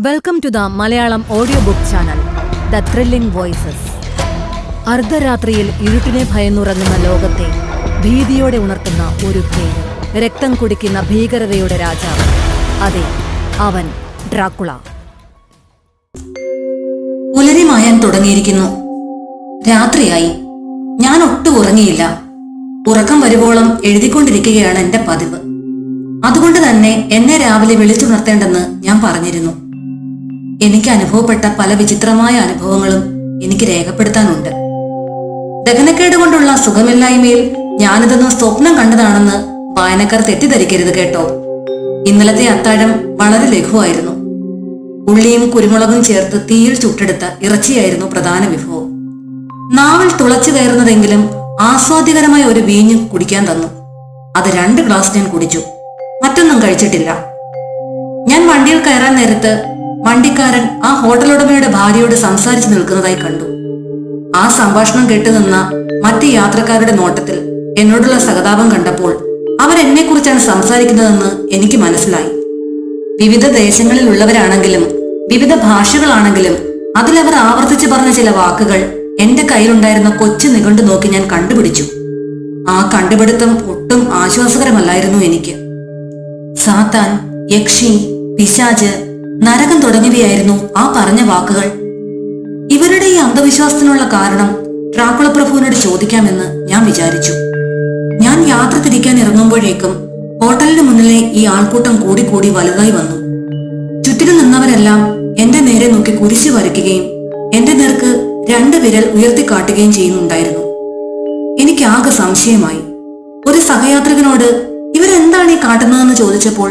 Welcome to the Malayalam audio book channel the thrilling voices. അർദ്ധരാത്രിയിൽ ഇരുട്ടിനെ ഭയന്നുറങ്ങുന്ന ലോകത്തെ ഭീതിയോടെ ഉണർത്തുന്ന ഒരു പേര്, രക്തം കുടിക്കുന്ന ഭീകരതയുടെ രാജാവ്. അതെ, അവൻ ഡ്രാക്കുള. പുലരി മായാൻ തുടങ്ങിയിരിക്കുന്നു. രാത്രിയായി. ഞാൻ ഒട്ടും ഉറങ്ങിയില്ല. ഉറക്കം വരുവോളം എഴുതിക്കൊണ്ടിരിക്കുകയാണ് എന്റെ പതിവ്. അതുകൊണ്ട് തന്നെ എന്നെ രാവിലെ വിളിച്ചുണർത്തേണ്ടെന്ന് ഞാൻ പറഞ്ഞിരുന്നു. എനിക്ക് അനുഭവപ്പെട്ട പല വിചിത്രമായ അനുഭവങ്ങളും എനിക്ക് രേഖപ്പെടുത്താനുണ്ട്. ദഹനക്കേട് കൊണ്ടുള്ള സുഖമില്ലായ്മയിൽ ഞാനിതൊന്നും സ്വപ്നം കണ്ടതാണെന്ന് വായനക്കാർ തെറ്റിദ്ധരിക്കരുത് കേട്ടോ. ഇന്നലത്തെ അത്താഴം വളരെ ലഘുവായിരുന്നു. ഉള്ളിയും കുരുമുളകും ചേർത്ത് തീയിൽ ചുട്ടെടുത്ത ഇറച്ചിയായിരുന്നു പ്രധാന വിഭവം. നാവിൽ തുളച്ചു കയറുന്നതെങ്കിലും ആസ്വാദ്യകരമായ ഒരു വീഞ്ഞ് കുടിക്കാൻ തന്നു. അത് 2 ഗ്ലാസ് ഞാൻ കുടിച്ചു. മറ്റൊന്നും കഴിച്ചിട്ടില്ല. ഞാൻ വണ്ടിയിൽ കയറാൻ നേരത്ത് വണ്ടിക്കാരൻ ആ ഹോട്ടൽ ഉടമയുടെ ഭാര്യയോട് സംസാരിച്ചു നിൽക്കുന്നതായി കണ്ടു. ആ സംഭാഷണം കേട്ടുനിന്ന മറ്റ് യാത്രക്കാരുടെ നോട്ടത്തിൽ എന്നോടുള്ള സഹതാപം കണ്ടപ്പോൾ അവരെന്നെ കുറിച്ചാണ് സംസാരിക്കുന്നതെന്ന് എനിക്ക് മനസ്സിലായി. വിവിധ ദേശങ്ങളിൽ ഉള്ളവരാണെങ്കിലും വിവിധ ഭാഷകളാണെങ്കിലും അതിലവർ ആവർത്തിച്ച് പറഞ്ഞ ചില വാക്കുകൾ എന്റെ കയ്യിലുണ്ടായിരുന്ന കൊച്ചു നിഘണ്ടു നോക്കി ഞാൻ കണ്ടുപിടിച്ചു. ആ കണ്ടുപിടുത്തം ഒട്ടും ആശ്വാസകരമല്ലായിരുന്നു എനിക്ക്. സാത്താൻ, യക്ഷി, പിശാച്, നരകം തുടങ്ങിയവയായിരുന്നു ആ പറഞ്ഞ വാക്കുകൾ. ഇവരുടെ ഈ അന്ധവിശ്വാസത്തിനുള്ള കാരണം ഡ്രാക്കുള പ്രഭുവിനോട് ചോദിക്കാമെന്ന് ഞാൻ വിചാരിച്ചു. ഞാൻ യാത്ര തിരിക്കാൻ ഇറങ്ങുമ്പോഴേക്കും ഹോട്ടലിന് മുന്നിലെ ഈ ആൾക്കൂട്ടം കൂടി വലുതായി വന്നു. ചുറ്റിലും നിന്നവരെല്ലാം എന്റെ നേരെ നോക്കി കുരിശു വരയ്ക്കുകയും എന്റെ നേർക്ക് 2 വിരൽ ഉയർത്തിക്കാട്ടുകയും ചെയ്യുന്നുണ്ടായിരുന്നു. എനിക്ക് ആകെ സംശയമായി. ഒരു സഹയാത്രികനോട് ഇവരെന്താണ് ഈ കാട്ടുന്നതെന്ന് ചോദിച്ചപ്പോൾ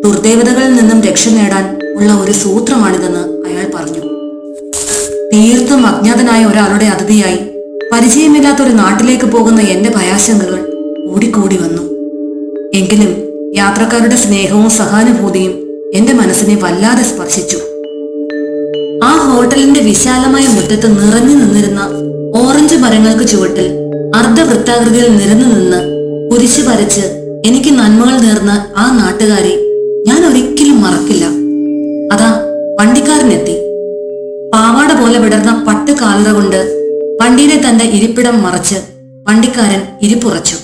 ദുർദേവതകളിൽ നിന്നും രക്ഷ നേടാൻ ഉള്ള ഒരു സൂത്രമാണിതെന്ന് അയാൾ പറഞ്ഞു. തീർത്തും അജ്ഞാതനായ ഒരാളുടെ അതിഥിയായി പരിചയമില്ലാത്ത ഒരു നാട്ടിലേക്ക് പോകുന്ന എന്റെ ഭയാശങ്കകൾ കൂടിക്കൂടി വന്നു. എങ്കിലും യാത്രക്കാരുടെ സ്നേഹവും സഹാനുഭൂതിയും എന്റെ മനസ്സിനെ വല്ലാതെ സ്പർശിച്ചു. ആ ഹോട്ടലിന്റെ വിശാലമായ മുറ്റത്ത് നിറഞ്ഞു നിന്നിരുന്ന ഓറഞ്ച് മരങ്ങൾക്ക് ചുവട്ടിൽ അർദ്ധവൃത്താകൃതിയിൽ നിരന്നു നിന്ന് കുരിശ് വരച്ച് എനിക്ക് നന്മകൾ നേർന്ന ആ നാട്ടുകാരെ ഞാൻ ഒരിക്കലും മറക്കില്ല. അതാ വണ്ടിക്കാരനെത്തി. പാവാട പോലെ വിടർന്ന പട്ട് കാലറ കൊണ്ട് വണ്ടിയിലെ തന്റെ ഇരിപ്പിടം മറച്ച് വണ്ടിക്കാരൻ ഇരിപ്പുറച്ചു.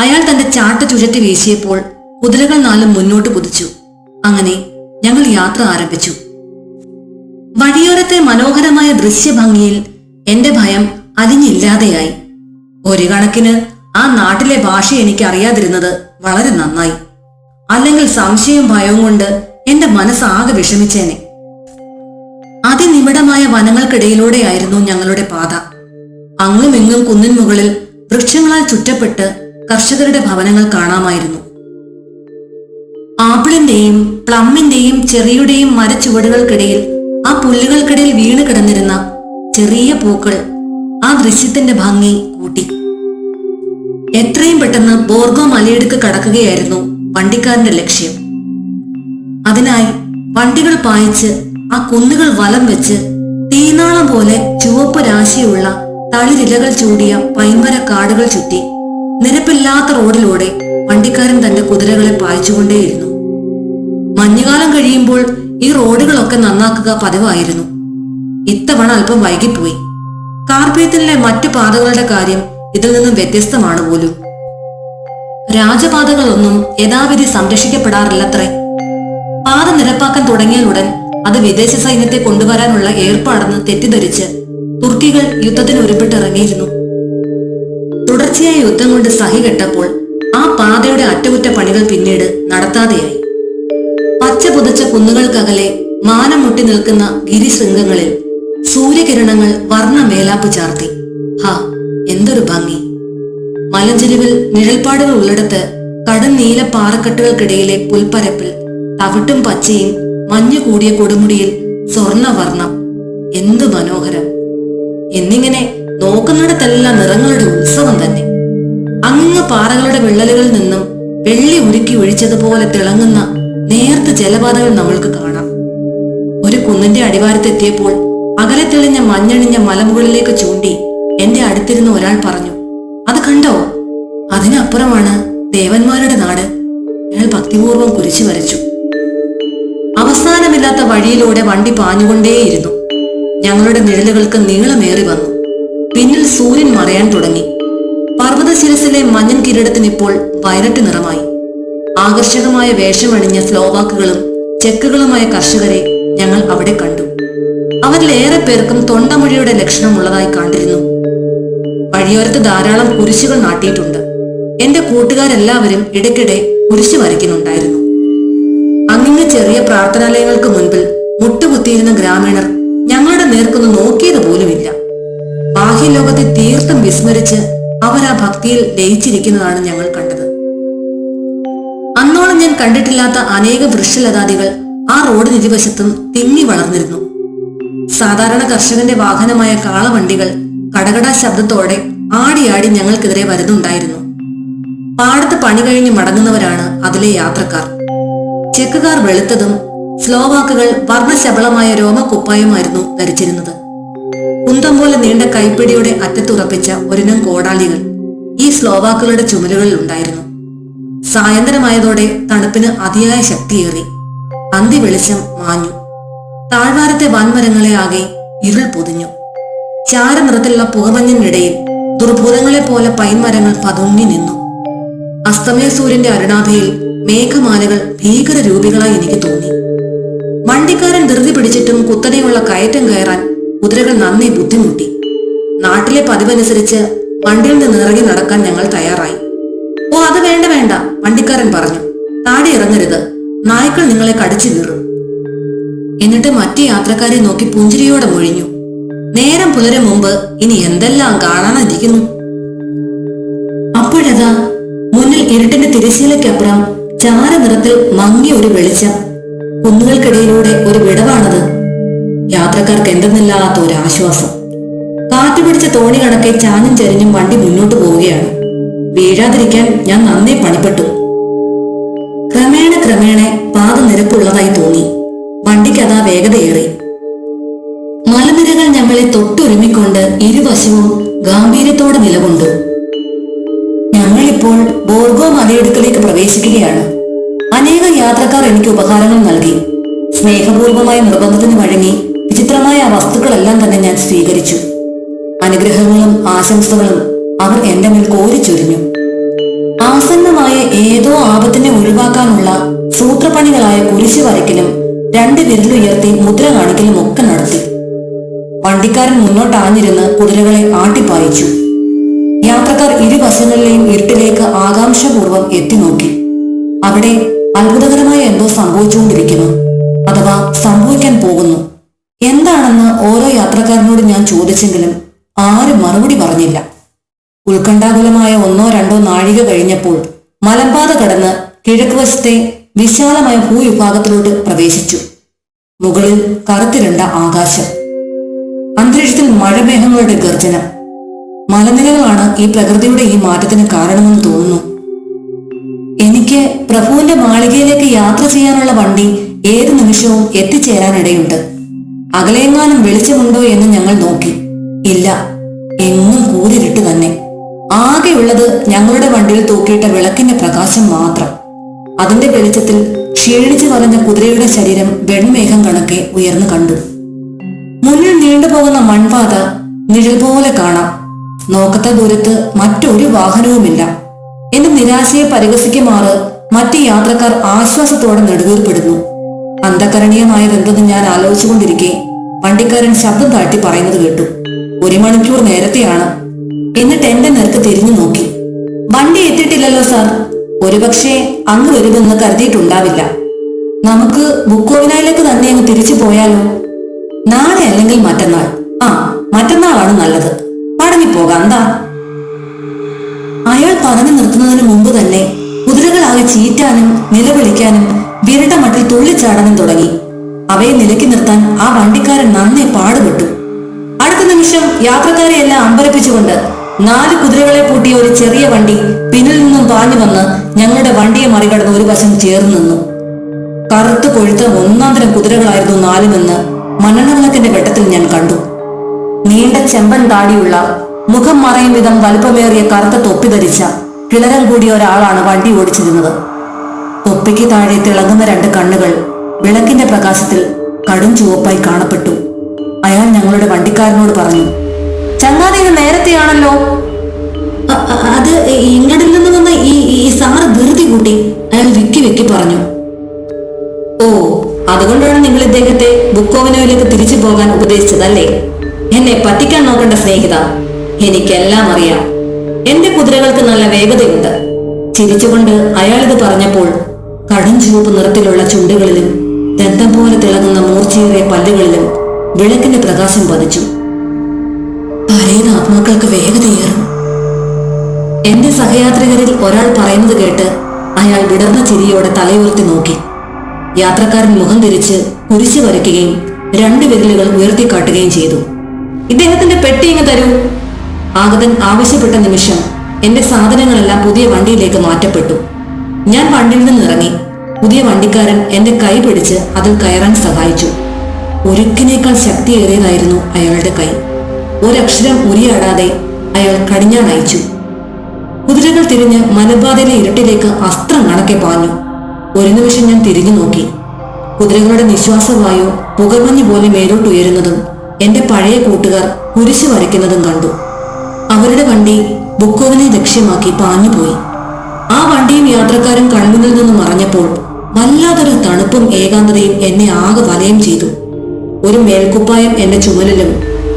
അയാൾ തന്റെ ചാട്ട ചുഴറ്റി വീശിയപ്പോൾ കുതിരകൾ 4 മുന്നോട്ട് കുതിച്ചു. അങ്ങനെ ഞങ്ങൾ യാത്ര ആരംഭിച്ചു. വഴിയോരത്തെ മനോഹരമായ ദൃശ്യഭംഗിയിൽ എന്റെ ഭയം അലിഞ്ഞില്ലാതെയായി. ഒരു കണക്കിന് ആ നാട്ടിലെ ഭാഷ എനിക്ക് അറിയാതിരുന്നത് വളരെ നന്നായി. അല്ലെങ്കിൽ സംശയവും ഭയവും കൊണ്ട് എന്റെ മനസ്സാകെ വിഷമിച്ചേനെ. അതിനിമിടമായ വനങ്ങൾക്കിടയിലൂടെയായിരുന്നു ഞങ്ങളുടെ പാത. അങ്ങും ഇങ്ങും കുന്നിൻ മുകളിൽ വൃക്ഷങ്ങളാൽ ചുറ്റപ്പെട്ട് കർഷകരുടെ ഭവനങ്ങൾ കാണാമായിരുന്നു. ആപ്പിളിന്റെയും പ്ലമ്മിന്റെയും ചെറിയുടെയും മരച്ചുവടുകൾക്കിടയിൽ ആ പുല്ലുകൾക്കിടയിൽ വീണ് കിടന്നിരുന്ന ചെറിയ പൂക്കൾ ആ ദൃശ്യത്തിന്റെ ഭംഗി കൂട്ടി. എത്രയും പെട്ടെന്ന് ബോർഗോ മലയിടുക്ക് കടക്കുകയായിരുന്നു വണ്ടിക്കാരന്റെ ലക്ഷ്യം. അതിനായി വണ്ടികൾ പായിച്ച് ആ കുന്നുകൾ വലം വെച്ച് തീനാളം പോലെ ചുവപ്പ് രാശിയുള്ള തളിരിലകൾ ചൂടിയ പൈൻമര കാടുകൾ ചുറ്റി നിരപ്പില്ലാത്ത റോഡിലൂടെ വണ്ടിക്കാരൻ തന്റെ കുതിരകളെ പായിച്ചുകൊണ്ടേയിരുന്നു. മഞ്ഞുകാലം കഴിയുമ്പോൾ ഈ റോഡുകളൊക്കെ നന്നാക്കുക പതിവായിരുന്നു. ഇത്തവണ അല്പം വൈകിപ്പോയി. കാർപേത്തിലെ മറ്റു പാതകളുടെ കാര്യം ഇതിൽ നിന്നും വ്യത്യസ്തമാണ് പോലും. രാജപാതകളൊന്നും യഥാവിധി സംരക്ഷിക്കപ്പെടാറില്ലത്രേ. പാത നിരപ്പാക്കാൻ തുടങ്ങിയാലുടൻ അത് വിദേശ സൈന്യത്തെ കൊണ്ടുവരാനുള്ള ഏർപ്പാടെന്ന് തെറ്റിദ്ധരിച്ച് തുർക്കികൾ യുദ്ധത്തിന് ഒരുപ്പെട്ടിറങ്ങിയിരുന്നു. തുടർച്ചയായ യുദ്ധം കൊണ്ട് സഹികെട്ടപ്പോൾ ആ പാതയുടെ അറ്റകുറ്റപ്പണികൾ പിന്നീട് നടത്താതെയായി. പച്ച പുതച്ച കുന്നുകൾക്കകലെ മാനം മുട്ടി നിൽക്കുന്ന ഗിരിശൃംഗങ്ങളിൽ സൂര്യകിരണങ്ങൾ വർണ്ണ മേലാപ്പ് ചാർത്തി. ഹാ, എന്തൊരു ഭംഗി! മലഞ്ചെരിവിൽ നിഴൽപ്പാടുകൾ ഉള്ളിടത്ത് കടും നീല പാറക്കെട്ടുകൾക്കിടയിലെ പുൽപ്പരപ്പിൽ തവിട്ടും പച്ചയും മഞ്ഞു കൂടിയ കൊടുമുടിയിൽ സ്വർണവർണം. എന്തു മനോഹരം! എന്നിങ്ങനെ നോക്കുന്നിടത്തെല്ലാം നിറങ്ങളുടെ ഉത്സവം തന്നെ. അങ്ങ് പാറകളുടെ വിള്ളലുകളിൽ നിന്നും വെള്ളി ഉരുക്കി ഒഴിച്ചതുപോലെ തിളങ്ങുന്ന നേർത്ത ജലപാതകൾ നമ്മൾക്ക് കാണാം. ഒരു കുന്നിന്റെ അടിവാരത്തെത്തിയപ്പോൾ അകലെ തെളിഞ്ഞ മഞ്ഞണിഞ്ഞ മലമുകളിലേക്ക് ചൂണ്ടി എന്റെ അടുത്തിരുന്ന ഒരാൾ പറഞ്ഞു, അത് കണ്ടോ? അതിനപ്പുറമാണ് ദേവന്മാരുടെ നാട്. അയാൾ ഭക്തിപൂർവ്വം കുരിശു വരച്ചു. അവസാന അവസാനമില്ലാത്ത വഴിയിലൂടെ വണ്ടി പാഞ്ഞുകൊണ്ടേയിരുന്നു. ഞങ്ങളുടെ നിഴലുകൾക്ക് നീളമേറി വന്നു. പിന്നിൽ സൂര്യൻ മറയാൻ തുടങ്ങി. പർവ്വതശിരസിലെ മഞ്ഞൻ കിരീടത്തിനിപ്പോൾ വയലറ്റ് നിറമായി. ആകർഷകമായ വേഷമണിഞ്ഞ സ്ലോവാക്കുകളും ചെക്കുകളുമായ കർഷകരെ ഞങ്ങൾ അവിടെ കണ്ടു. അവരിലേറെ പേർക്കും തൊണ്ടമൊഴിയുടെ ലക്ഷണമുള്ളതായി കണ്ടിരുന്നു. വഴിയോരത്ത് ധാരാളം കുരിശുകൾ നാട്ടിയിട്ടുണ്ട്. എന്റെ കൂട്ടുകാരെല്ലാവരും ഇടയ്ക്കിടെ കുരിശു വരയ്ക്കുന്നുണ്ടായിരുന്നു. അങ്ങിങ്ങ് ചെറിയ പ്രാർത്ഥനാലയങ്ങൾക്ക് മുൻപിൽ മുട്ടുകുത്തിയിരുന്ന ഗ്രാമീണർ ഞങ്ങളുടെ നേർക്കൊന്ന് നോക്കിയത് പോലുമില്ല. ബാഹ്യലോകത്തെ തീർത്തും വിസ്മരിച്ച് അവർ ആ ഭക്തിയിൽ ലയിച്ചിരിക്കുന്നതാണ് ഞങ്ങൾ കണ്ടത്. അന്നോളം ഞാൻ കണ്ടിട്ടില്ലാത്ത അനേക വൃക്ഷലതാദികൾ ആ റോഡിന് ഇരുവശത്തും തിങ്ങി വളർന്നിരുന്നു. സാധാരണ കർഷകന്റെ വാഹനമായ കാളവണ്ടികൾ കടകടാ ശബ്ദത്തോടെ ആടിയാടി ഞങ്ങൾക്കെതിരെ വരുന്നുണ്ടായിരുന്നു. പാടത്ത് പണി കഴിഞ്ഞ് മടങ്ങുന്നവരാണ് അതിലെ യാത്രക്കാർ. ചെക്കുകാർ വെളുത്തതും സ്ലോവാക്കുകൾ വർണ്ണശബളമായ രോമക്കുപ്പായുമായിരുന്നു ധരിച്ചിരുന്നത്. കുന്തം പോലെ നീണ്ട കൈപ്പിടിയുടെ അറ്റത്തുറപ്പിച്ച ഒരിനം കോടാലികൾ ഈ സ്ലോവാക്കുകളുടെ ചുമലുകളിൽ ഉണ്ടായിരുന്നു. സായന്തനമായതോടെ തണുപ്പിന് അതിയായ ശക്തിയേറി. അന്തി വെളിച്ചം മാഞ്ഞു. താഴ്വാരത്തെ വൻമരങ്ങളെ ആകെ ഇരുൾ പൊതിഞ്ഞു. ചാരനിറത്തിലുള്ള പുകമഞ്ഞിനിടയിൽ ദുർഭൂതങ്ങളെ പോലെ പൈൻമരങ്ങൾ പതുങ്ങി നിന്നു. അസ്തമയ സൂര്യന്റെ അരുണാഭയിൽ മേഘമാലകൾ ഭീകര രൂപികളായി എനിക്ക് തോന്നി. വണ്ടിക്കാരൻ ധൃതി പിടിച്ചിട്ടും കുത്തനെയുള്ള കയറ്റം കയറാൻ കുതിരകൾ നന്നേ ബുദ്ധിമുട്ടി. നാട്ടിലെ പതിവനുസരിച്ച് വണ്ടിയിൽ നിന്ന് ഇറങ്ങി നടക്കാൻ ഞങ്ങൾ തയ്യാറായി. ഓ, അത് വേണ്ട വേണ്ട, വണ്ടിക്കാരൻ പറഞ്ഞു. താടി ഇറങ്ങരുത്, നായ്ക്കൾ നിങ്ങളെ കടിച്ചു കീറും. എന്നിട്ട് മറ്റു യാത്രക്കാരെ നോക്കി പുഞ്ചിരിയോടെ മൊഴിഞ്ഞു. നേരം പുലരും മുമ്പ് ഇനി എന്തെല്ലാം കാണാനിരിക്കുന്നു. അപ്പോഴതാ മുന്നിൽ ഇരുട്ടിന്റെ തിരശ്ശീലയ്ക്കപ്പുറം ചാരനിറത്തിൽ മങ്ങിയ ഒരു വെളിച്ചം. കുന്നുകൾക്കിടയിലൂടെ ഒരു വിടവാണത്. യാത്രക്കാർക്ക് എന്തെന്നില്ലാത്ത ഒരു ആശ്വാസം. കാറ്റുപിടിച്ച തോണി കണക്കെ ചാഞ്ഞും ചരിഞ്ഞും വണ്ടി മുന്നോട്ട് പോവുകയാണ്. വീഴാതിരിക്കാൻ ഞാൻ നന്നേ പണിപ്പെട്ടു. ക്രമേണ പാത നിരപ്പുള്ളതായി തോന്നി. വണ്ടിക്ക് അതാ വേഗതയേറി. മലനിരകൾ ഞങ്ങളെ തൊട്ടുരുമിക്കൊണ്ട് ഇരുവശവും ഗാംഭീര്യത്തോടെ നിലകൊണ്ടു. ഞങ്ങളിപ്പോൾ ബോർഗോ മലയിടുക്കിലേക്ക് പ്രവേശിക്കുകയാണ്. അനേകം യാത്രക്കാർ എനിക്ക് ഉപഹാരങ്ങൾ നൽകി. സ്നേഹപൂർവമായ നിർബന്ധത്തിന് വഴങ്ങി വിചിത്രമായ ആ വസ്തുക്കളെല്ലാം തന്നെ ഞാൻ സ്വീകരിച്ചു. അനുഗ്രഹങ്ങളും ആശംസകളും അവർ എന്റെ മേൽ കോരിച്ചൊരിഞ്ഞു. ആസന്നമായ ഏതോ ആപത്തിനെ ഒഴിവാക്കാനുള്ള സൂത്രപ്പണികളായ കുരിശു വരയ്ക്കലും രണ്ട് വിരലുയർത്തി മുദ്ര കാണിക്കലും ഒക്കെ നടത്തി. വണ്ടിക്കാരൻ മുന്നോട്ടാഞ്ഞിരുന്ന് കുതിരകളെ ആട്ടിപ്പായിച്ചു. യാത്രക്കാർ ഇരുവശങ്ങളിലെയും ഇരുട്ടിലേക്ക് ആകാംക്ഷപൂർവ്വം എത്തി നോക്കി. അവിടെ അത്ഭുതകരമായ എന്തോ സംഭവിച്ചുകൊണ്ടിരിക്കുന്നു, അഥവാ സംഭവിക്കാൻ പോകുന്നു. എന്താണെന്ന് ഓരോ യാത്രക്കാരനോട് ഞാൻ ചോദിച്ചെങ്കിലും ആരും മറുപടി പറഞ്ഞില്ല. ഉത്കണ്ഠാകുലമായ 1-2 നാഴിക കഴിഞ്ഞപ്പോൾ മലമ്പാത കടന്ന് കിഴക്ക് വശത്തെ വിശാലമായ ഭൂവിഭാഗത്തിലോട്ട് പ്രവേശിച്ചു. മുകളിൽ കറുത്തിരണ്ട ആകാശം, അന്തരീക്ഷത്തിൽ മഴമേഘങ്ങളുടെ ഗർജനം. മലനിരകളാണ് ഈ പ്രകൃതിയുടെ ഈ മാറ്റത്തിന് കാരണമെന്ന് തോന്നുന്നു. എനിക്ക് പ്രഭുവിന്റെ മാളികയിലേക്ക് യാത്ര ചെയ്യാനുള്ള വണ്ടി ഏത് നിമിഷവും എത്തിച്ചേരാനിടയുണ്ട്. അകലെയെങ്ങാനും വെളിച്ചമുണ്ടോ എന്ന് ഞങ്ങൾ നോക്കി. ഇല്ല, എങ്ങും കൂരിരുട്ട് തന്നെ. ആകെയുള്ളത് ഞങ്ങളുടെ വണ്ടിയിൽ തൂക്കിയിട്ട വിളക്കിന്റെ പ്രകാശം മാത്രം. അതിന്റെ വെളിച്ചത്തിൽ ക്ഷീണിച്ചു വലഞ്ഞ കുതിരയുടെ ശരീരം വെൺമേഘം കണക്കെ ഉയർന്നു കണ്ടു. മുന്നിൽ നീണ്ടുപോകുന്ന മൺപാത നിഴൽ പോലെ കാണാം. നോക്കത്ത ദൂരത്ത് മറ്റൊരു വാഹനവുമില്ല. എന്റെ നിരാശയെ പരിഹസിക്കുമാറ് മറ്റ് യാത്രക്കാർ ആശ്വാസത്തോടെ നെടുവീർപ്പെടുന്നു. അന്ധകരണീയമായതെന്തെന്ന് ഞാൻ ആലോചിച്ചുകൊണ്ടിരിക്കെ വണ്ടിക്കാരൻ ശബ്ദം താഴ്ത്തി പറയുന്നത് കേട്ടു. 1 മണിക്കൂർ നേരത്തെയാണ്. എന്നിട്ട് എന്റെ നേർക്ക് തിരിഞ്ഞു നോക്കി. വണ്ടി എത്തിയിട്ടില്ലല്ലോ സാർ. ഒരുപക്ഷെ അങ്ങ് വരുമെന്ന് കരുതിയിട്ടുണ്ടാവില്ല. നമുക്ക് ബുക്കോവിനായിലേക്ക് തന്നെ അങ്ങ് തിരിച്ചു പോയാലോ? നാളെ അല്ലെങ്കിൽ മറ്റന്നാൾ. മറ്റന്നാളാണ് നല്ലത്. മടങ്ങിപ്പോകാം. എന്താ? അയാൾ പറഞ്ഞു നിർത്തുന്നതിന് മുമ്പ് തന്നെ കുതിരകളാകെ ചീറ്റാനും നിലവിളിക്കാനും വിരട്ട മട്ടിൽ തുള്ളിച്ചാടാനും തുടങ്ങി. അവയെ നിലയ്ക്ക് നിർത്താൻ ആ വണ്ടിക്കാരൻ നന്നേ പാടുപെട്ടു. അടുത്ത നിമിഷം യാത്രക്കാരെയെല്ലാം അമ്പരപ്പിച്ചുകൊണ്ട് 4 കുതിരകളെ പൂട്ടിയ ഒരു ചെറിയ വണ്ടി പിന്നിൽ നിന്നും പാഞ്ഞു വന്ന് ഞങ്ങളുടെ വണ്ടിയെ മറികടന്ന് ഒരു വശം ചേർന്ന് നിന്നു. കറുത്ത് കൊഴുത്ത 1-തരം കുതിരകളായിരുന്നു 4-മെന്ന് മണ്ണെണ്ണവിളക്കിന്റെ വെട്ടത്തിൽ ഞാൻ കണ്ടു. നീണ്ട ചെമ്പൻ താടിയുള്ള, മുഖം മറയും വിധം വലുപ്പമേറിയ കറുത്ത തൊപ്പി ധരിച്ച കിളരം കൂടിയ ഒരാളാണ് വണ്ടി ഓടിച്ചിരുന്നത്. തൊപ്പിക്ക് താഴെ തിളങ്ങുന്ന 2 കണ്ണുകൾ വിളക്കിന്റെ പ്രകാശത്തിൽ കടും ചുവപ്പായി കാണപ്പെട്ടു. അയാൾ ഞങ്ങളുടെ വണ്ടിക്കാരനോട് പറഞ്ഞു, ചങ്ങാതി ഇത് നേരത്തെയാണല്ലോ. അത് ഇങ്ങടിൽ നിന്ന് വന്ന ഈ സാറ് ധൃതി കൂട്ടി, അയാൾ വിക്കി വെക്കി പറഞ്ഞു. ഓ, അതുകൊണ്ടാണ് നിങ്ങൾ ഇദ്ദേഹത്തെ ബുക്കോവനോയിലേക്ക് തിരിച്ചു പോകാൻ ഉപദേശിച്ചതല്ലേ? എന്നെ പറ്റിക്കാൻ നോക്കേണ്ട സ്നേഹിത, എനിക്കെല്ലാം അറിയാം. എന്റെ കുതിരകൾക്ക് നല്ല വേഗതയുണ്ട്. ചിരിച്ചുകൊണ്ട് അയാളിത് പറഞ്ഞപ്പോൾ കടും ചുവപ്പ് നിറത്തിലുള്ള ചുണ്ടുകളിലും ദന്തം പോലെ തിളങ്ങുന്ന മൂർച്ചയേറിയ പല്ലുകളിലും വിളക്കിന്റെ പ്രകാശം പതിച്ചു. പഴയത് ആത്മാക്കൾക്ക് വേഗതയേറും. എന്റെ സഹയാത്രികരിൽ ഒരാൾ പറയുന്നത് കേട്ട് അയാൾ വിടർന്ന ചിരിയോടെ തലയുയർത്തി നോക്കി. യാത്രക്കാരൻ മുഖം തിരിച്ച് കുരിശു വരയ്ക്കുകയും 2 വിരലുകൾ ഉയർത്തിക്കാട്ടുകയും ചെയ്തു. ഇദ്ദേഹത്തിന്റെ പെട്ടി ഇങ്ങ് തരൂ. ആഗതൻ ആവശ്യപ്പെട്ട നിമിഷം എന്റെ സാധനങ്ങളെല്ലാം പുതിയ വണ്ടിയിലേക്ക് മാറ്റപ്പെട്ടു. ഞാൻ വണ്ടിയിൽ നിന്ന് ഇറങ്ങി. പുതിയ വണ്ടിക്കാരൻ എന്റെ കൈ പിടിച്ച് അതിൽ കയറാൻ സഹായിച്ചു. ഉരുക്കിനേക്കാൾ ശക്തിയേറിയതായിരുന്നു അയാളുടെ കൈ. ഒരക്ഷരം ഉരിയാടാതെ അയാൾ കടിഞ്ഞാൺ അയച്ചു. കുതിരകൾ തിരിഞ്ഞ് മലബാധയിലെ ഇരുട്ടിലേക്ക് അസ്ത്രം കണക്കെ പാഞ്ഞു. ഒരു നിമിഷം ഞാൻ തിരിഞ്ഞു നോക്കി. കുതിരകളുടെ നിശ്വാസവായു പുകമഞ്ഞ് പോലെ മേലോട്ടുയരുന്നതും എന്റെ പഴയ കൂട്ടുകാർ കുരിശു വരയ്ക്കുന്നതും കണ്ടു. അവരുടെ വണ്ടി ബുക്കോവിനെ ലക്ഷ്യമാക്കി പാഞ്ഞുപോയി. ആ വണ്ടിയും യാത്രക്കാരും കൺമുന്നിൽ നിന്ന് മറഞ്ഞപ്പോൾ വല്ലാതൊരു തണുപ്പും ഏകാന്തതയും എന്നെ ആകെ വലയം ചെയ്തു. ഒരു മേൽക്കുപ്പായം എന്റെ ചുമലിലും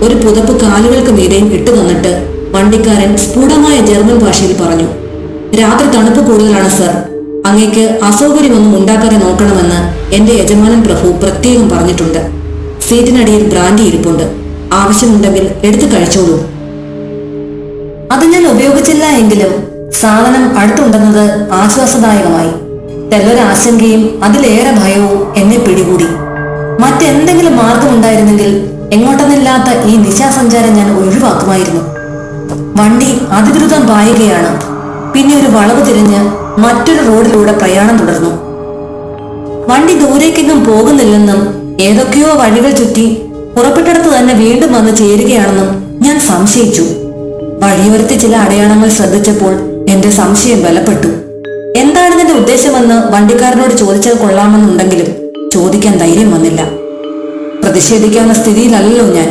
ഒരു പുതപ്പ് കാലുകൾക്ക് മീതെയും ഇട്ടു തന്നിട്ട് വണ്ടിക്കാരൻ സ്ഫുടമായ ജർമ്മൻ ഭാഷയിൽ പറഞ്ഞു, രാത്രി തണുപ്പ് കൂടുതലാണ് സർ. അങ്ങേക്ക് അസൗകര്യമൊന്നും ഉണ്ടാക്കാതെ നോക്കണമെന്ന് എന്റെ യജമാനൻ പ്രഭു പ്രത്യേകം പറഞ്ഞിട്ടുണ്ട്. സീറ്റിനടിയിൽ ബ്രാൻഡി ഇരിപ്പുണ്ട്. ആവശ്യമുണ്ടെങ്കിൽ എടുത്തു കഴിച്ചോളൂ. അത് ഞാൻ ഉപയോഗിച്ചില്ല എങ്കിലും സാധനം അടുത്തുണ്ടെന്നത് ആശ്വാസദായകമായി. തെല്ലൊരാശങ്കയും അതിലേറെ ഭയവും എന്നെ പിടികൂടി. മറ്റെന്തെങ്കിലും മാർഗമുണ്ടായിരുന്നെങ്കിൽ എങ്ങോട്ടെന്നില്ലാത്ത ഈ നിശാസഞ്ചാരം ഞാൻ ഒഴിവാക്കുമായിരുന്നു. വണ്ടി അതിദ്രുതം പായുകയാണ്. പിന്നെ ഒരു വളവ് തിരിഞ്ഞ് മറ്റൊരു റോഡിലൂടെ പ്രയാണം തുടർന്നു. വണ്ടി ദൂരേക്കെങ്ങും പോകുന്നില്ലെന്നും ഏതൊക്കെയോ വഴികൾ ചുറ്റി പുറപ്പെട്ടിടത്ത് തന്നെ വീണ്ടും വന്ന് ചേരുകയാണെന്നും ഞാൻ സംശയിച്ചു. വഴിയോരത്തെ ചില അടയാളങ്ങൾ ശ്രദ്ധിച്ചപ്പോൾ എന്റെ സംശയം ബലപ്പെട്ടു. എന്താണ് ഇതിന്റെ ഉദ്ദേശമെന്ന് വണ്ടിക്കാരനോട് ചോദിച്ചാൽ കൊള്ളാമെന്നുണ്ടെങ്കിലും ചോദിക്കാൻ ധൈര്യം വന്നില്ല. പ്രതിഷേധിക്കാവുന്ന സ്ഥിതിയിലല്ലോ ഞാൻ.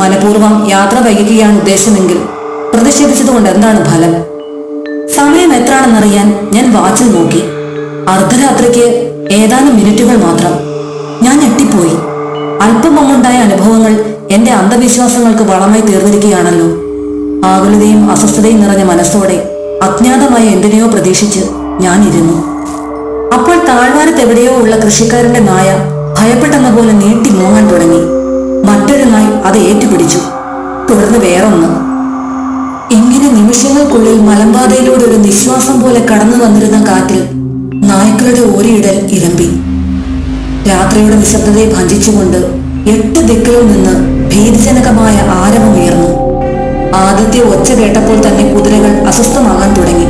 മനഃപൂർവ്വം യാത്ര വൈകുകയാണ് ഉദ്ദേശമെങ്കിൽ പ്രതിഷേധിച്ചതുകൊണ്ട് എന്താണ് ഫലം? സമയം എത്രയാണെന്നറിയാൻ ഞാൻ വാച്ചിൽ നോക്കി. അർദ്ധരാത്രിക്ക് ഏതാനും മിനിറ്റുകൾ മാത്രം. ഞാൻ ഞെട്ടിപ്പോയി. അല്പം മുമ്പുണ്ടായ അനുഭവങ്ങൾ എന്റെ അന്ധവിശ്വാസങ്ങൾക്ക് വളമായി തീർന്നിരിക്കുകയാണല്ലോ. ആകുലതയും അസ്വസ്ഥതയും നിറഞ്ഞ മനസ്സോടെ അജ്ഞാതമായ എന്തിനെയോ പ്രതീക്ഷിച്ച് ഞാൻ ഇരുന്നു. അപ്പോൾ താഴ്വാരത്തെവിടെയോ ഉള്ള കൃഷിക്കാരന്റെ നായ ഭയപ്പെട്ടെന്ന പോലെ നീട്ടി മൂങ്ങാൻ തുടങ്ങി. മറ്റൊരു നായ് അത് ഏറ്റുപിടിച്ചു. തുടർന്ന് വേറൊന്ന്. ഇങ്ങനെ നിമിഷങ്ങൾക്കുള്ളിൽ മലമ്പാതയിലൂടെ ഒരു നിശ്വാസം പോലെ കടന്നു വന്നിരുന്ന കാറ്റിൽ നായ്ക്കളുടെ ഓരിയിടൽ ഇരമ്പി. രാത്രിയുടെ നിശബ്ദതയെ ഭഞ്ജിച്ചുകൊണ്ട് 8 ദിക്കുകളിൽ നിന്ന് ഭീതിജനകമായ ആരവമുയർന്നു. ആദ്യത്തെ ഒച്ച കേട്ടപ്പോൾ തന്നെ കുതിരകൾ അസ്വസ്ഥമാകാൻ തുടങ്ങി.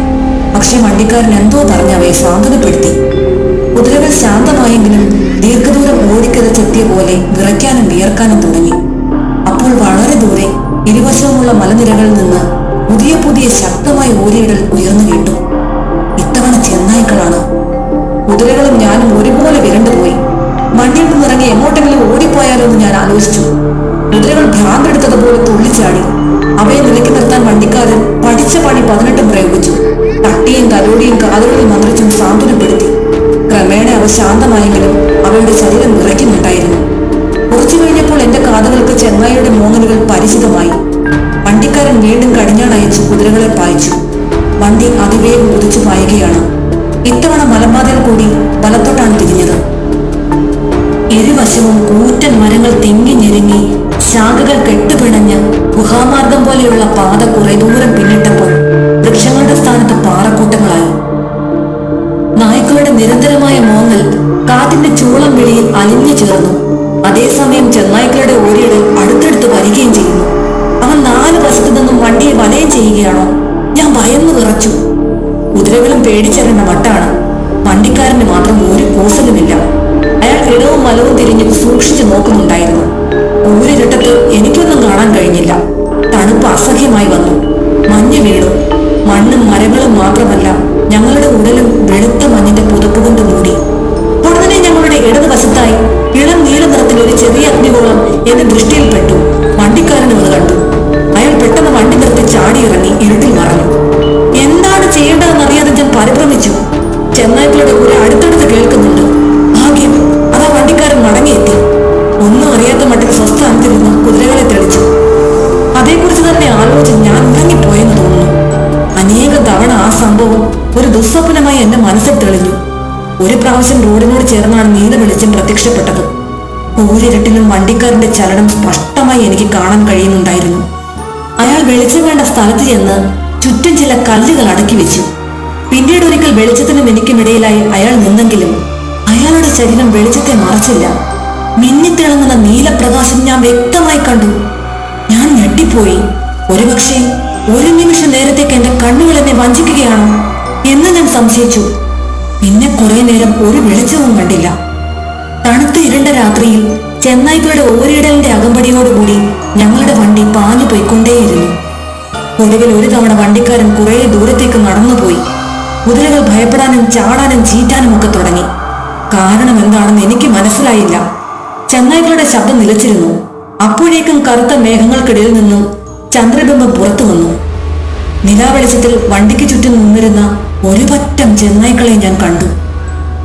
പക്ഷെ വണ്ടിക്കാരൻ എന്തോ പറഞ്ഞ് അവയെ സാന്ത്വനപ്പെടുത്തി. കുതിരകൾ ശാന്തമായെങ്കിലും ദീർഘദൂരം ഓടിക്കതച്ചെത്തിയ പോലെ വിറയ്ക്കാനും വിയർക്കാനും തുടങ്ങി. അപ്പോൾ വളരെ ദൂരെ ഇരുവശവുമുള്ള മലനിരകളിൽ നിന്ന് പുതിയ പുതിയ ശക്തമായ ഓരിയിടൽ ഉയർന്നു കേട്ടു. ഇത്തവണ ചെന്നായ്ക്കളാണ്. കുതിരകളും ഞാനും ഒരുപോലെ വിരണ്ടുപോയി. മണ്ണിൽ നിന്നിറങ്ങി എങ്ങോട്ടെങ്കിലും ഓടിപ്പോയാലോ എന്ന് ഞാൻ ആലോചിച്ചു. കുതിരകൾ ഭ്രാന്തെടുത്തതുപോലെ തുള്ളിച്ചാടി. അവയെ നിലയ്ക്ക് നിർത്താൻ വണ്ടിക്കാരൻ പഠിച്ച പണി 18 പ്രയോഗിച്ചു. തട്ടിയും തലോടിയും കാതുകളിൽ മന്ത്രിച്ചും സാന്ത്വനപ്പെടുത്തി. ക്രമേണ അവ ശാന്തമായെങ്കിലും അവയുടെ ശരീരം വിറയ്ക്കുന്നുണ്ടായിരുന്നു. കുറച്ചു കഴിഞ്ഞപ്പോൾ എന്റെ കാതുകൾക്ക് ചെങ്ങായിയുടെ മൂങ്ങലുകൾ പരിചിതമായി. വണ്ടിക്കാരൻ വീണ്ടും കടിഞ്ഞാണയച്ച് കുതിരകളെ പായിച്ചു. വണ്ടി അതിവേഗം കുതിച്ചു പായുകയാണ്. ഇത്തവണ മലമ്പാതയിൽ കൂടി വലത്തോട്ടാണ് തിരിഞ്ഞത്. ഇരുവശവും കൂറ്റൻ മരങ്ങൾ തിങ്ങി ഞെരുങ്ങി ശാഖകൾ കെട്ടുപിണഞ്ഞ് ഗുഹാമാർഗം പോലെയുള്ള പാത കുറെ ദൂരം പിന്നിട്ടപ്പോൾ വൃക്ഷങ്ങളുടെ സ്ഥാനത്ത് പാറക്കൂട്ടങ്ങളായി. നായ്ക്കളുടെ നിരന്തരമായ മോങ്ങൽ കാറ്റിന്റെ ചൂളം വിളിയിൽ അലിഞ്ഞു ചേർന്നു. അതേസമയം ചെന്നായ്ക്കളുടെ ഓരിയിടൽ അടുത്തടുത്ത് വരികയും ചെയ്യുന്നു. അവൻ 4 വശത്തു നിന്നും വണ്ടിയെ വലയം ചെയ്യുകയാണോ? ഞാൻ ഭയന്നു വിറച്ചു. കുതിരകളും പേടിച്ചറിഞ്ഞ മട്ടാണ്. വണ്ടിക്കാരന് മാത്രം ഒരു കൂസലുമില്ല. അയാൾ ഇടവും വലവും തിരിഞ്ഞ് സൂക്ഷിച്ചു നോക്കുന്നുണ്ടായിരുന്നു. ഊരിരുട്ടത്ത് എനിക്കൊന്നും കാണാൻ കഴിഞ്ഞില്ല. തണുപ്പ് അസഹ്യമായി വന്നു. മഞ്ഞ് വീണു. മണ്ണും മരങ്ങളും മാത്രമല്ല, ഞങ്ങളുടെ ഉടലും വെളുത്ത മഞ്ഞിന്റെ പുതപ്പ് കൊണ്ട് മൂടി. ഉടനെ ഞങ്ങളുടെ ഇടത് വശത്തായി ഇളം നീല നിറത്തിൽ ഒരു ചെറിയ അഗ്നിഗോളം എന്റെ ദൃഷ്ടിയിൽപ്പെട്ടു. വണ്ടിക്കാരനും അത് കണ്ടു. അയാൾ പെട്ടെന്ന് വണ്ടി നിർത്തി ചാടിയിറങ്ങി ഇരുട്ടിൽ മറഞ്ഞു. എന്താണ് ചെയ്യേണ്ടതെന്നറിയാതെ ഞാൻ പരിഭ്രമിച്ചു. ചെന്നായ്ക്കളുടെ കുര അടുത്തടുത്ത് കേൾക്കുന്നുണ്ട്. ഭാഗ്യം, അതാ വണ്ടിക്കാരൻ മടങ്ങിയെത്തി. ഒന്നും അറിയാത്ത മട്ടിൽ സ്വസ്ഥാനത്തിൽ നിന്ന് കുതിരകളെ തെളിച്ചു. അതേക്കുറിച്ച് തന്നെ ആലോചിച്ച് ഞാൻ ഉറങ്ങിപ്പോയെന്ന് തോന്നുന്നു. അനേക തവണ ആ സംഭവം ഒരു ദുസ്വപ്നമായി എന്റെ മനസ്സിൽ തെളിഞ്ഞു. ഒരു പ്രാവശ്യം റോഡിനോട് ചേർന്നാണ് നീല വെളിച്ചം പ്രത്യക്ഷപ്പെട്ടത്. കൂരിരട്ടിലും വണ്ടിക്കാരന്റെ ചലനം സ്പഷ്ടമായി എനിക്ക് കാണാൻ കഴിയുന്നുണ്ടായിരുന്നു. അയാൾ വെളിച്ചം വേണ്ട സ്ഥലത്ത് ചെന്ന് ചുറ്റും ചില കല്ലുകൾ അടക്കി വെച്ചു. പിന്നീട് ഒരിക്കൽ വെളിച്ചത്തിനും എനിക്കുമിടയിലായി അയാൾ നിന്നെങ്കിലും അയാളുടെ ശരീരം വെളിച്ചത്തെ മറച്ചില്ല. മിന്നിത്തിളങ്ങുന്ന നീലപ്രകാശം ഞാൻ വ്യക്തമായി കണ്ടു. ഞാൻ ഞെട്ടിപ്പോയി. ഒരുപക്ഷെ ഒരു നിമിഷ നേരത്തേക്ക് എന്റെ കണ്ണുകൾ എന്നെ വഞ്ചിക്കുകയാണോ എന്ന് ഞാൻ സംശയിച്ചു. പിന്നെ കുറെ നേരം ഒരു വെളിച്ചവും കണ്ടില്ല. തണുത്ത ഇരുണ്ട രാത്രിയിൽ ചെന്നായ്ക്കളുടെ ഓരിയിടലിന്റെ അകമ്പടിയോടുകൂടി ഞങ്ങളുടെ വണ്ടി പാഞ്ഞു പോയിക്കൊണ്ടേയിരുന്നു. ഒടുവിൽ ഒരു തവണ വണ്ടിക്കാരൻ കുറെ ദൂരത്തേക്ക് നടന്നുപോയി. കുതിരകൾ ഭയപ്പെടാനും ചാടാനും ചീറ്റാനും ഒക്കെ തുടങ്ങി. കാരണം എന്താണെന്ന് എനിക്ക് മനസ്സിലായില്ല. ചെന്നായ്ക്കളുടെ ശബ്ദം നിലച്ചിരുന്നു. അപ്പോഴേക്കും കറുത്ത മേഘങ്ങൾക്കിടയിൽ നിന്നും ചന്ദ്രബിംബം പുറത്തു വന്നു. നിലാവെളിച്ചത്തിൽ വണ്ടിക്ക് ചുറ്റും നിന്നിരുന്ന ഒരു പറ്റം ചെന്നായ്ക്കളെ ഞാൻ കണ്ടു.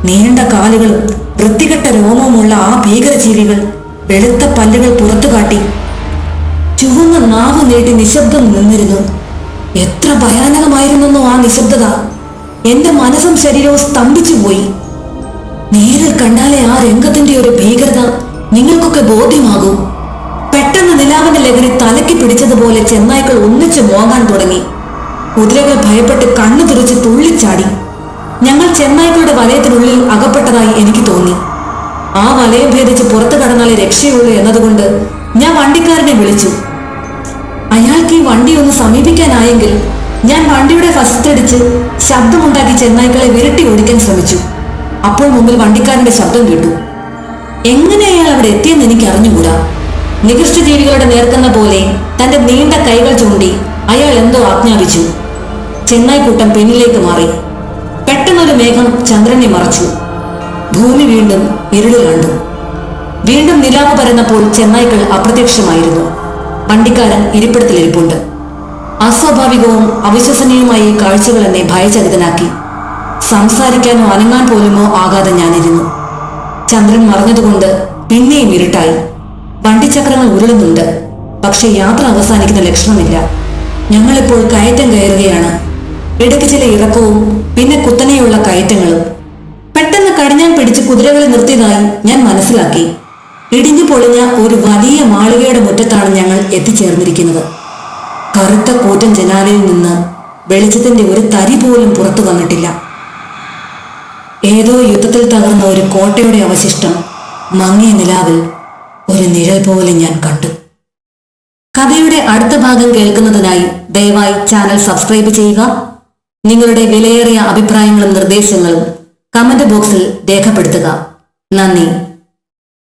നീണ്ട കാലുകളും വൃത്തികെട്ട രോമവുമുള്ള ആ ഭീകരജീവികൾ വെളുത്ത പല്ലുകൾ പുറത്തു കാട്ടി ചുവന്ന നാവ് നീട്ടി നിശബ്ദം നിന്നിരുന്നു. എത്ര ഭയാനകമായിരുന്നെന്നോ ആ നിശബ്ദത. എന്റെ മനസ്സും ശരീരവും സ്തംഭിച്ചു പോയി. നേരിൽ കണ്ടാലേ ആ രംഗത്തിന്റെ ഒരു ഭീകരത നിങ്ങൾക്കൊക്കെ ബോധ്യമാകും. പെട്ടെന്ന് നിലാവിന്റെ ലഹരി തലയ്ക്ക് പിടിച്ചതുപോലെ ചെന്നായ്ക്കൾ ഒന്നിച്ചു മോങ്ങാൻ തുടങ്ങി. കുതിരകൾ ഭയപ്പെട്ട് കണ്ണു തുറച്ച് തുള്ളിച്ചാടി. ഞങ്ങൾ ചെന്നായ്ക്കളുടെ വലയത്തിനുള്ളിൽ അകപ്പെട്ടതായി എനിക്ക് തോന്നി. ആ വലയം ഭേദിച്ച് പുറത്തു കടന്നാലേ രക്ഷയുള്ളൂ എന്നതുകൊണ്ട് ഞാൻ വണ്ടിക്കാരനെ വിളിച്ചു. അയാൾക്ക് ഈ വണ്ടി ഒന്ന് സമീപിക്കാനായെങ്കിൽ ഞാൻ വണ്ടിയുടെ വശത്തടിച്ച് ശബ്ദമുണ്ടാക്കി ചെന്നായ്ക്കളെ വിരട്ടി ഓടിക്കാൻ ശ്രമിച്ചു. അപ്പോൾ മുമ്പിൽ വണ്ടിക്കാരന്റെ ശബ്ദം കേട്ടു. എങ്ങനെ അയാൾ അവിടെ എത്തിയെന്ന് എനിക്ക് അറിഞ്ഞുകൂടാ. നികൃഷ്ടജീവികളുടെ നേർക്കുന്ന പോലെ തന്റെ നീണ്ട കൈകൾ ചൂണ്ടി അയാൾ എന്തോ ആജ്ഞാപിച്ചു. ചെന്നായ്ക്കൂട്ടം പിന്നിലേക്ക് മാറി. പെട്ടെന്നൊരു മേഘം ചന്ദ്രനെ മറച്ചു. ഭൂമി വീണ്ടും ഇരുളിൽ കണ്ടു. വീണ്ടും നിലാവ് പരന്നപ്പോൾ ചെന്നായ്ക്കൾ അപ്രത്യക്ഷമായിരുന്നു. വണ്ടിക്കാരൻ ഇരിപ്പിടത്തിലിരിപ്പുണ്ട്. അസ്വാഭാവികവും അവിശ്വസനീയമായ ഈ കാഴ്ചകൾ എന്നെ ഭയചകിതനാക്കി. സംസാരിക്കാനോ അനങ്ങാൻ പോലുമോ ആകാതെ ഞാനിരുന്നു. ചന്ദ്രൻ മറഞ്ഞതുകൊണ്ട് പിന്നെയും ഇരുട്ടായി. വണ്ടിച്ചക്രങ്ങൾ ഉരുളുന്നുണ്ട്. പക്ഷെ യാത്ര അവസാനിക്കുന്ന ലക്ഷണമില്ല. ഞങ്ങളിപ്പോൾ കയറ്റം കയറുകയാണ്. ഇടയ്ക്ക് ചില ഇറക്കവും പിന്നെ കുത്തനെയുള്ള കയറ്റങ്ങളും. പെട്ടെന്ന് കടിഞ്ഞാൻ പിടിച്ച് കുതിരകളെ നിർത്തിയതായി ഞാൻ മനസ്സിലാക്കി. ഇടിഞ്ഞു പൊളിഞ്ഞ ഒരു വലിയ മാളികയുടെ മുറ്റത്താണ് ഞങ്ങൾ എത്തിച്ചേർന്നിരിക്കുന്നത്. കറുത്ത കൂറ്റൻ ജനാലയിൽ നിന്ന് വെളിച്ചത്തിന്റെ ഒരു തരി പോലും പുറത്തു വന്നിട്ടില്ല. ഏതോ യുദ്ധത്തിൽ തകർന്ന ഒരു കോട്ടയുടെ അവശിഷ്ടം മങ്ങിയ നിലാവിൽ ഒരു നിഴൽ പോലെ ഞാൻ കണ്ടു. കഥയുടെ അടുത്ത ഭാഗം കേൾക്കുന്നതിനായി ദയവായി ചാനൽ സബ്സ്ക്രൈബ് ചെയ്യുക. നിങ്ങളുടെ വിലയേറിയ അഭിപ്രായങ്ങളും നിർദ്ദേശങ്ങളും കമന്റ് ബോക്സിൽ രേഖപ്പെടുത്തുക. നന്ദി.